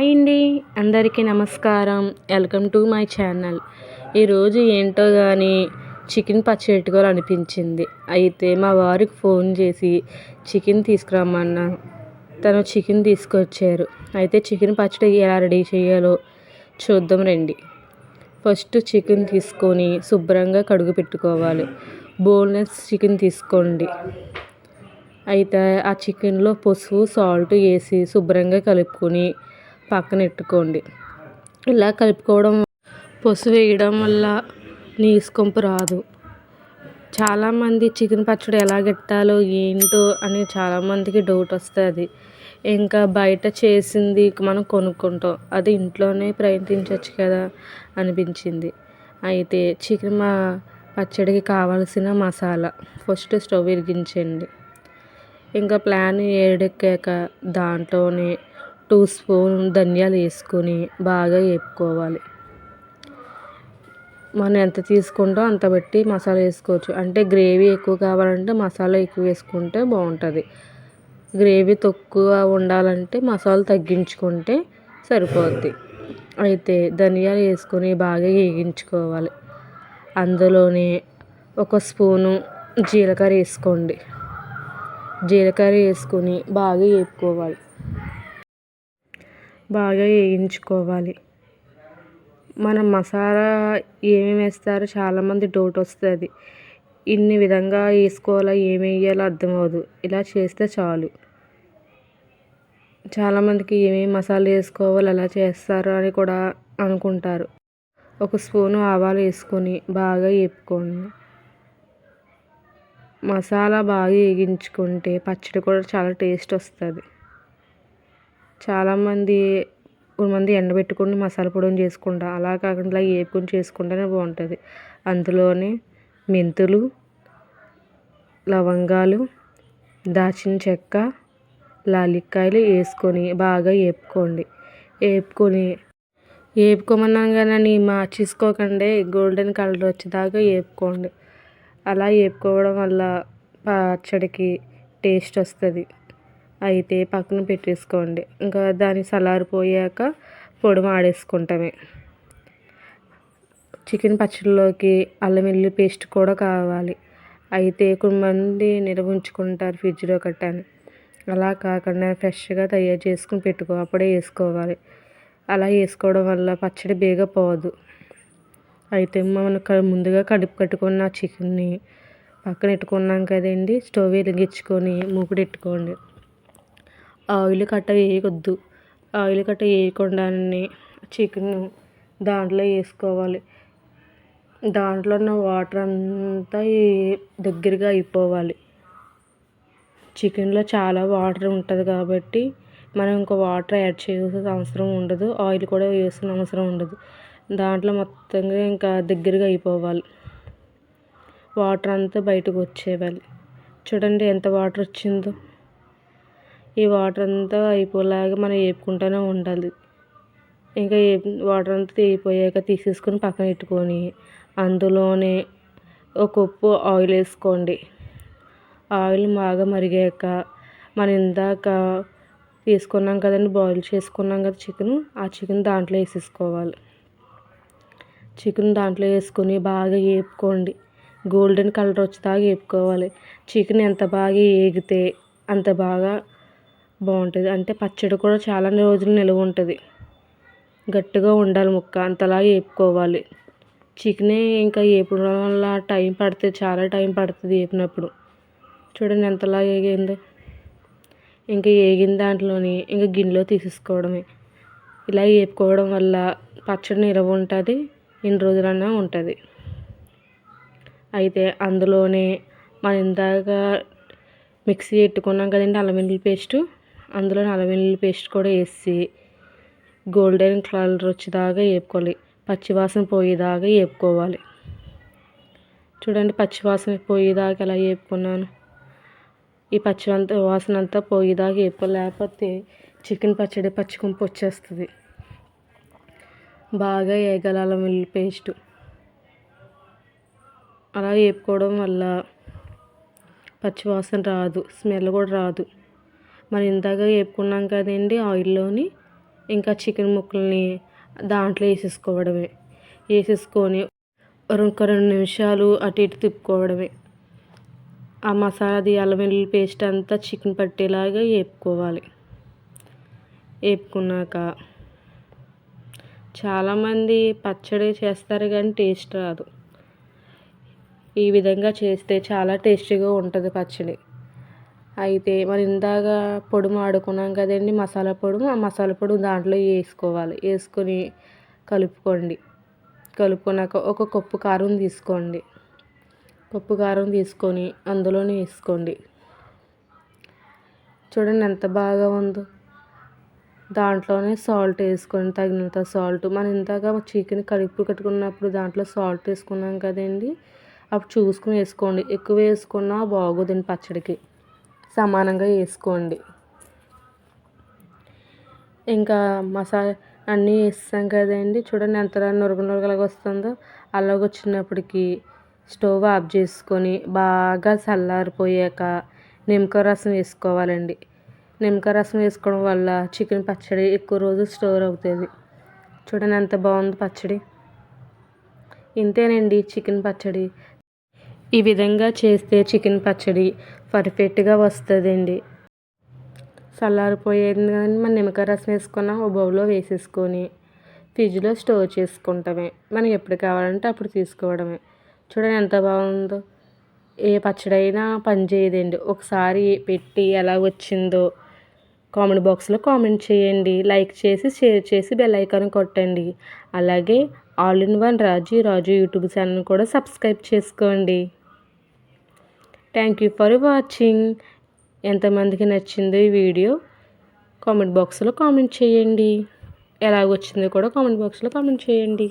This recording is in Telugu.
హాయ్ అండి, అందరికీ నమస్కారం. Welcome to my channel. ఈరోజు ఏంటో కానీ చికెన్ పచ్చడి పెట్టుకోవాలనిపించింది. అయితే మా వారికి ఫోన్ చేసి చికెన్ తీసుకురమ్మన్నా. తను చికెన్ తీసుకొచ్చారు. అయితే చికెన్ పచ్చడి ఎలా రెడీ చేయాలో చూద్దాం రండి. ఫస్ట్ చికెన్ తీసుకొని శుభ్రంగా కడుగు పెట్టుకోవాలి. బోన్లెస్ చికెన్ తీసుకోండి. అయితే ఆ చికెన్లో పసుపు సాల్ట్ వేసి శుభ్రంగా కలుపుకొని పక్కన పెట్టుకోండి. ఇలా కలుపుకోవడం పసుపు వేయడం వల్ల నీసుకొంపు రాదు. చాలామంది చికెన్ పచ్చడి ఎలా పెట్టాలో ఏంటో అని చాలామందికి డౌట్ వస్తుంది. ఇంకా బయట చేసింది మనం కొనుక్కుంటాం, అది ఇంట్లోనే ప్రయత్నించవచ్చు కదా అనిపించింది. అయితే చికెన్ పచ్చడికి కావాల్సిన మసాలా ఫస్ట్ స్టవ్ వెలిగించండి. ఇంకా ప్యాన్ వేడెక్కాక దాంట్లోనే 2 స్పూన్ ధనియాలు వేసుకొని బాగా వేపుకోవాలి. మనం ఎంత తీసుకుంటామో అంత బట్టి మసాలా వేసుకోవచ్చు. అంటే గ్రేవీ ఎక్కువ కావాలంటే మసాలా ఎక్కువ వేసుకుంటే బాగుంటుంది. గ్రేవీ తక్కువ ఉండాలంటే మసాలా తగ్గించుకుంటే సరిపోద్ది. అయితే ధనియాలు వేసుకొని బాగా వేగించుకోవాలి. అందులోనే 1 స్పూను జీలకర్ర వేసుకోండి. జీలకర్ర వేసుకొని బాగా వేపుకోవాలి. బాగా వేయించుకోవాలి. మనం మసాలా ఏమేమి వేస్తారో చాలామంది డౌట్ వస్తుంది. ఇన్ని విధంగా వేసుకోవాలా, ఏమి వేయాలో అర్థం అవ్వదు. ఇలా చేస్తే చాలు. చాలామందికి ఏమేమి మసాలా వేసుకోవాలో ఎలా చేస్తారు అని కూడా అనుకుంటారు. 1 స్పూను ఆవాలు వేసుకొని బాగా వేపుకోండి. మసాలా బాగా వేగించుకుంటే పచ్చడి కూడా చాలా టేస్ట్ వస్తుంది. కొంతమంది ఎండబెట్టుకొని మసాలా పొడిని చేసుకుంటారు. అలా కాకుండా ఇలా వేపుకొని చేసుకుంటేనే బాగుంటుంది. అందులోనే మెంతులు, లవంగాలు, దాల్చిన చెక్క, యాలక్కాయలు వేసుకొని బాగా వేపుకోండి. వేపుకోమన్నాను కానీ మార్చేసుకోకండి. గోల్డెన్ కలర్ వచ్చేదాకా వేపుకోండి. అలా వేపుకోవడం వల్ల పచ్చడికి టేస్ట్ వస్తుంది. అయితే పక్కన పెట్టేసుకోండి. ఇంకా దాన్ని చల్లారిపోయాక పొడి ఆడేసుకుంటామే. చికెన్ పచ్చడిలోకి అల్లం వెల్లుల్లి పేస్ట్ కూడా కావాలి. అయితే కొంతమంది నిల్వ ఉంచుకుంటారు ఫ్రిడ్జ్లో కట్టాను. అలా కాకుండా ఫ్రెష్గా తయారు చేసుకుని అప్పుడే వేసుకోవాలి. అలా వేసుకోవడం వల్ల పచ్చడి బేగా పోదు. అయితే మనం ముందుగా కట్టుకున్న చికెన్ని పక్కన పెట్టుకున్నాం కదండి. స్టవ్ వెలిగించుకొని మూకుడు పెట్టుకోండి. ఆయిల్ కట్ట వేయకొద్దు. ఆయిల్ కట్ట వేయకుండానే చికెన్ దాంట్లో వేసుకోవాలి. దాంట్లో ఉన్న వాటర్ అంతా దగ్గరగా అయిపోవాలి. చికెన్లో చాలా వాటర్ ఉంటుంది కాబట్టి మనం ఇంకా వాటర్ యాడ్ చేయాల్సిన అవసరం ఉండదు. ఆయిల్ కూడా వేసిన అవసరం ఉండదు. దాంట్లో మొత్తంగా ఇంకా దగ్గరగా అయిపోవాలి. వాటర్ అంతా బయటకు వచ్చేయాలి. చూడండి ఎంత వాటర్ వచ్చిందో. ఈ వాటర్ అంతా అయిపోయేలాగా మనం వేపుకుంటూనే ఉండాలి. ఇంకా వాటర్ అంతా అయిపోయాక తీసేసుకొని పక్కన పెట్టుకొని అందులోనే 1 కప్పు ఆయిల్ వేసుకోండి. ఆయిల్ బాగా మరిగాక మనం ఇందాక తీసుకున్నాం కదండి, బాయిల్ చేసుకున్నాం కదా చికెన్, ఆ చికెన్ దాంట్లో వేసేసుకోవాలి. చికెన్ దాంట్లో వేసుకొని బాగా వేపుకోండి. గోల్డెన్ కలర్ వచ్చేదాకా వేపుకోవాలి. చికెన్ ఎంత బాగా వేగితే అంత బాగా బాగుంటుంది. అంటే పచ్చడి కూడా చాలా రోజులు నిల్వ ఉంటుంది. గట్టిగా ఉండాలి ముక్క, అంతలా వేపుకోవాలి. చికెనే ఇంకా వేపడం వల్ల చాలా టైం పడుతుంది వేపినప్పుడు. చూడండి ఎంతలా వేగిందో. ఇంకా వేగిన దాంట్లోని ఇంకా గిన్నెలో తీసేసుకోవడమే. ఇలా వేపుకోవడం వల్ల పచ్చడి నిల్వ ఉంటుంది, ఎన్ని రోజులన్నా ఉంటుంది. అయితే అందులోనే మనం ఇందాక మిక్సీ పెట్టుకున్నాం కదండి అల్లం వెల్లుల్లి పేస్టు, అందులోనే అల్లం వెల్లుల్లి పేస్ట్ కూడా వేసి గోల్డెన్ కలర్ వచ్చేదాకా వేపుకోవాలి. పచ్చివాసన పోయేదాకా వేపుకోవాలి. చూడండి పచ్చివాసన పోయేదాకా ఎలా వేపుకున్నాను. ఈ వాసన అంతా పోయేదాకా లేకపోతే చికెన్ పచ్చడి పచ్చికొంపు వచ్చేస్తుంది. బాగా వేగాలి అల్లం వెల్లుల్లి పేస్టు. అలా వేపుకోవడం వల్ల పచ్చివాసన రాదు, స్మెల్ కూడా రాదు. మనం ఇందాక వేపుకున్నాం కదండి ఆయిల్లోని, ఇంకా చికెన్ ముక్కల్ని దాంట్లో వేసేసుకోవడమే. వేసేసుకొని ఒక 2 నిమిషాలు అటు ఇటు తిప్పుకోవడమే. ఆ మసాలాది అల్లం వెల్లుల్లి పేస్ట్ అంతా చికెన్ పట్టేలాగా వేపుకోవాలి. వేపుకున్నాక చాలామంది పచ్చడి చేస్తారు కానీ టేస్ట్ రాదు. ఈ విధంగా చేస్తే చాలా టేస్టీగా ఉంటుంది పచ్చడి. అయితే మరి ఇందాక పొడి ఆడుకున్నాం కదండి మసాలా పొడి, ఆ మసాలా పొడి దాంట్లో వేసుకోవాలి. వేసుకొని కలుపుకోండి. కలుపుకున్నాక ఒక కప్పు కారం తీసుకోండి. కప్పు కారం తీసుకొని అందులోనే వేసుకోండి. చూడండి ఎంత బాగా ఉందో. దాంట్లోనే సాల్ట్ వేసుకొని తగినంత సాల్ట్. మనం ఇందాక చికెన్ కట్టుకున్నప్పుడు దాంట్లో సాల్ట్ వేసుకున్నాం కదండి, అప్పుడు చూసుకుని వేసుకోండి. ఎక్కువ వేసుకున్నా బాగోదండి పచ్చడికి. సమానంగా వేసుకోండి. ఇంకా మసాలా అన్నీ వేస్తాం కదండి, చూడండి ఎంత నురగలాగా వస్తుందో. అలాగ వచ్చినప్పటికీ స్టవ్ ఆఫ్ చేసుకొని బాగా చల్లారిపోయాక నిమ్మకాయ రసం వేసుకోవాలండి. నిమ్మకాయ రసం వేసుకోవడం వల్ల చికెన్ పచ్చడి ఎక్కువ రోజులు స్టోర్ అవుతుంది. చూడండి ఎంత బాగుంది పచ్చడి. ఇంతేనండి చికెన్ పచ్చడి. ఈ విధంగా చేస్తే చికెన్ పచ్చడి పర్ఫెక్ట్గా వస్తుందండి. చల్లారిపోయేది కానీ మనం నిమ్మకాయ రసం వేసుకున్న ఒక బౌల్లో వేసేసుకొని ఫ్రిడ్జ్లో స్టోర్ చేసుకుంటామే. మనకి ఎప్పుడు కావాలంటే అప్పుడు తీసుకోవడమే. చూడండి ఎంత బాగుందో. ఏ పచ్చడి అయినా పనిచేయదండి. ఒకసారి పెట్టి ఎలా వచ్చిందో కామెంట్ బాక్స్లో కామెంట్ చేయండి. లైక్ చేసి షేర్ చేసి బెల్ ఐకాన్ కొట్టండి. అలాగే all in one Raju YouTube channel కూడా సబ్స్క్రైబ్ చేసుకోండి. Thank you for watching. ఎంతమందికి నచ్చిందో ఈ వీడియో కామెంట్ బాక్స్లో కామెంట్ చేయండి. ఎలాగొచ్చిందో కూడా కామెంట్ బాక్స్లో కామెంట్ చేయండి.